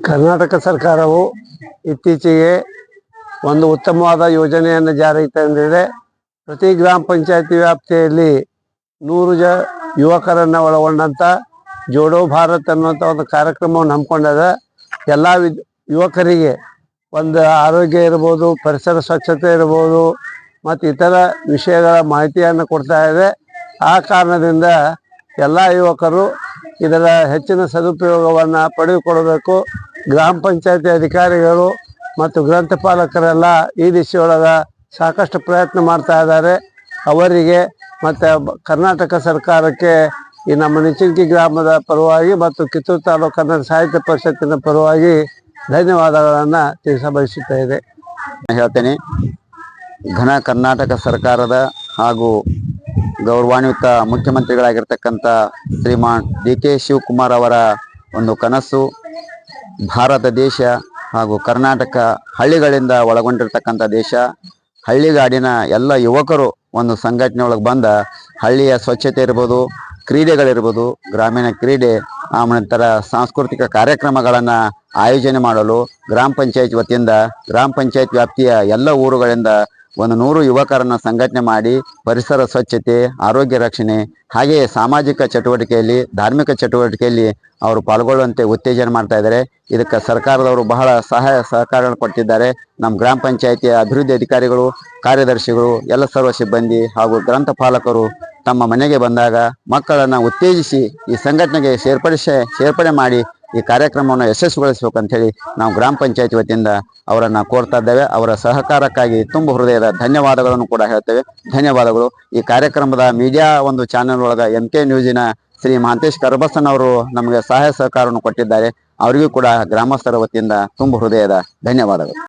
ಕರ್ನಾಟಕ ಸರ್ಕಾರವು ಇತ್ತೀಚೆಗೆ ಒಂದು ಉತ್ತಮವಾದ ಯೋಜನೆಯನ್ನು ಜಾರಿಗೆ ತಂದಿದೆ. ಪ್ರತಿ ಗ್ರಾಮ ಪಂಚಾಯತಿ ವ್ಯಾಪ್ತಿಯಲ್ಲಿ 100 ಯುವಕರನ್ನು ಒಳಗೊಂಡಂಥ ಜೋಡೋ ಭಾರತ್ ಅನ್ನುವಂಥ ಒಂದು ಕಾರ್ಯಕ್ರಮವನ್ನು ಹಮ್ಮಿಕೊಂಡಿದೆ. ಎಲ್ಲ ಯುವಕರಿಗೆ ಒಂದು ಆರೋಗ್ಯ ಇರ್ಬೋದು, ಪರಿಸರ ಸ್ವಚ್ಛತೆ ಇರ್ಬೋದು ಮತ್ತು ಇತರ ವಿಷಯಗಳ ಮಾಹಿತಿಯನ್ನು ಕೊಡ್ತಾ ಇದೆ. ಆ ಕಾರಣದಿಂದ ಎಲ್ಲ ಯುವಕರು ಇದರ ಹೆಚ್ಚಿನ ಸದುಪಯೋಗವನ್ನು ಪಡೆದುಕೊಳ್ಳಬೇಕು. ಗ್ರಾಮ ಪಂಚಾಯತಿ ಅಧಿಕಾರಿಗಳು ಮತ್ತು ಗ್ರಂಥಪಾಲಕರೆಲ್ಲ ಈ ದಿಶೆಯೊಳಗೆ ಸಾಕಷ್ಟು ಪ್ರಯತ್ನ ಮಾಡ್ತಾ ಇದ್ದಾರೆ. ಅವರಿಗೆ ಮತ್ತು ಕರ್ನಾಟಕ ಸರ್ಕಾರಕ್ಕೆ ಈ ನಮ್ಮ ನಿಚಿಂಕಿ ಗ್ರಾಮದ ಪರವಾಗಿ ಮತ್ತು ಕಿತ್ತೂರು ತಾಲೂಕು ಕನ್ನಡ ಸಾಹಿತ್ಯ ಪರಿಷತ್ತಿನ ಪರವಾಗಿ ಧನ್ಯವಾದಗಳನ್ನು ತಿಳಿಸಬಯಸುತ್ತಾ ಇದೆ. ಹೇಳ್ತೇನೆ, ಘನ ಕರ್ನಾಟಕ ಸರ್ಕಾರದ ಹಾಗೂ ಗೌರವಾನ್ವಿತ ಮುಖ್ಯಮಂತ್ರಿಗಳಾಗಿರ್ತಕ್ಕಂಥ ಶ್ರೀಮಾನ್ DK ಶಿವಕುಮಾರ್ ಅವರ ಒಂದು ಕನಸು ಭಾರತ ದೇಶ ಹಾಗೂ ಕರ್ನಾಟಕ ಹಳ್ಳಿಗಳಿಂದ ಒಳಗೊಂಡಿರ್ತಕ್ಕಂಥ ದೇಶ. ಹಳ್ಳಿಗಾಡಿನ ಎಲ್ಲ ಯುವಕರು ಒಂದು ಸಂಘಟನೆ ಒಳಗೆ ಬಂದ ಹಳ್ಳಿಯ ಸ್ವಚ್ಛತೆ ಇರ್ಬೋದು, ಕ್ರೀಡೆಗಳಿರ್ಬೋದು, ಗ್ರಾಮೀಣ ಕ್ರೀಡೆ ನಂತರ ಸಾಂಸ್ಕೃತಿಕ ಕಾರ್ಯಕ್ರಮಗಳನ್ನು ಆಯೋಜನೆ ಮಾಡಲು ಗ್ರಾಮ ಪಂಚಾಯತ್ ವತಿಯಿಂದ ಗ್ರಾಮ ಪಂಚಾಯತ್ ವ್ಯಾಪ್ತಿಯ ಎಲ್ಲ ಊರುಗಳಿಂದ 100 ಯುವಕರನ್ನು ಸಂಘಟನೆ ಮಾಡಿ ಪರಿಸರ ಸ್ವಚ್ಛತೆ, ಆರೋಗ್ಯ ರಕ್ಷಣೆ ಹಾಗೆಯೇ ಸಾಮಾಜಿಕ ಚಟುವಟಿಕೆಯಲ್ಲಿ, ಧಾರ್ಮಿಕ ಚಟುವಟಿಕೆಯಲ್ಲಿ ಅವರು ಪಾಲ್ಗೊಳ್ಳುವಂತೆ ಉತ್ತೇಜನ ಮಾಡ್ತಾ ಇದ್ದಾರೆ. ಇದಕ್ಕೆ ಸರ್ಕಾರದವರು ಬಹಳ ಸಹಾಯ ಸಹಕಾರಗಳನ್ನು ಕೊಡ್ತಿದ್ದಾರೆ. ನಮ್ಮ ಗ್ರಾಮ ಪಂಚಾಯತಿಯ ಅಭಿವೃದ್ಧಿ ಅಧಿಕಾರಿಗಳು, ಕಾರ್ಯದರ್ಶಿಗಳು, ಎಲ್ಲ ಸರ್ವ ಸಿಬ್ಬಂದಿ ಹಾಗೂ ಗ್ರಂಥಪಾಲಕರು ತಮ್ಮ ಮನೆಗೆ ಬಂದಾಗ ಮಕ್ಕಳನ್ನು ಉತ್ತೇಜಿಸಿ ಈ ಸಂಘಟನೆಗೆ ಸೇರ್ಪಡೆ ಮಾಡಿ ಈ ಕಾರ್ಯಕ್ರಮವನ್ನು ಯಶಸ್ವಿಗೊಳಿಸಬೇಕು ಅಂತ ಹೇಳಿ ನಾವು ಗ್ರಾಮ ಪಂಚಾಯತ್ ವತಿಯಿಂದ ಅವರನ್ನು ಕೋರ್ತಾ ಇದ್ದೇವೆ. ಅವರ ಸಹಕಾರಕ್ಕಾಗಿ ತುಂಬ ಹೃದಯದ ಧನ್ಯವಾದಗಳನ್ನು ಕೂಡ ಹೇಳ್ತೇವೆ. ಧನ್ಯವಾದಗಳು. ಈ ಕಾರ್ಯಕ್ರಮದ ಮೀಡಿಯಾ ಒಂದು ಚಾನೆಲ್ ಒಳಗೆ MK ನ್ಯೂಸಿನ ಶ್ರೀ ಮಹಾಂತೇಶ್ ಕರಬಸನ್ ಅವರು ನಮಗೆ ಸಹಾಯ ಸಹಕಾರವನ್ನು ಕೊಟ್ಟಿದ್ದಾರೆ. ಅವರಿಗೂ ಕೂಡ ಗ್ರಾಮಸ್ಥರ ವತಿಯಿಂದ ತುಂಬ ಹೃದಯದ ಧನ್ಯವಾದಗಳು.